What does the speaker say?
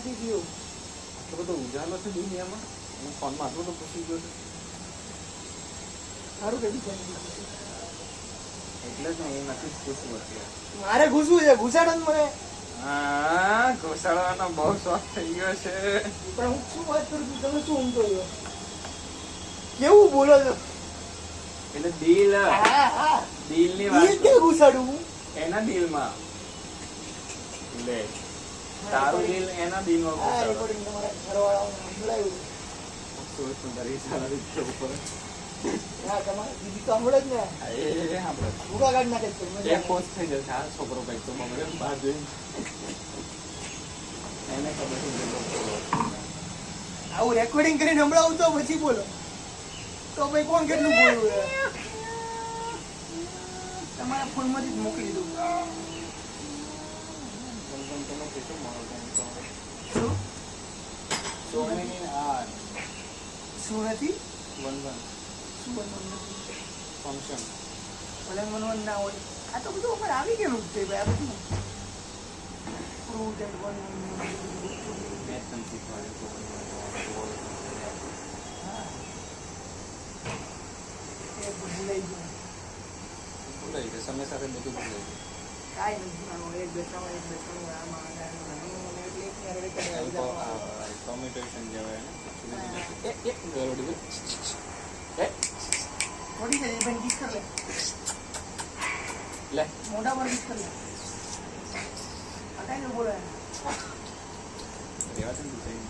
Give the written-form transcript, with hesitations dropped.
નથી થયું. આટલો બધો ઉજાલો છે દુનિયામાં, હું ફોનમાં આટલો બધો પૂછી ગયો છું. સારું કે બીજા એટલે જ હું નથી જ પૂછવું અત્યારે. મારે ઘૂસવું છે, ઘૂસાડો ને મને. હા, ઘોસાડવાનો બહુ શોખ થઈ ગયો છે. પણ હું શું વાત કરું છું, તમે શું ઊંઘો છો? કેવું બોલો છો? એટલે દિલ, હા હા, દિલની એ વાત કે ઘૂસાડું એના દિલમાં. લે, તારું દિલ એના દિલમાં હા, ઘોસાડો. રેકોર્ડિંગ તમારા ઘરવાળાઓને સંભળાયું. સોચ સુંદરી સારા રીતે ઉપર. હા, તમારે દીદી તો સંભળે જ ને. એ આપણે ભૂકા કાઢી નાખે છે મજા એક પોસ્ટ થઈ જશે. આ છોકરો કઈક તો મમ્મી બહાર જોઈને એને ખબર છે કે લોકો આવું રેકોર્ડિંગ કરીને સંભળાવું તો પછી બોલો તો ભાઈ કોણ કેટલું બોલવું છે? તમારા ફોનમાંથી જ મોકલી દઉં. તમે કેટલું મારો ટાઈમ તો શું સો મેની આર શું નથી? વન શું બનવાનું નથી? ફંક્શન ભલે બનવાનું ના હોય. આ તો બધું અમારે આવી ગયેલું જ છે ભાઈ. આ બધું ફ્રૂટ એન્ડ મેચ પણ શીખવાડે તો હા, એ ભૂલાઈ ગયું. ભૂલાઈ ગયું સમય સાથે બધું ભૂલાઈ ગયું. કાંઈ નથી ભૂલાવાનું. એક બેસવાનું આમાં કોમ્યુનિકેશન કહેવાય ને. થોડી જાય ભાઈ કિસ કર લે. લે મોઢા પર કિસ કર લે. આ કાંઈ ન બોલે. રેવા દે ને તું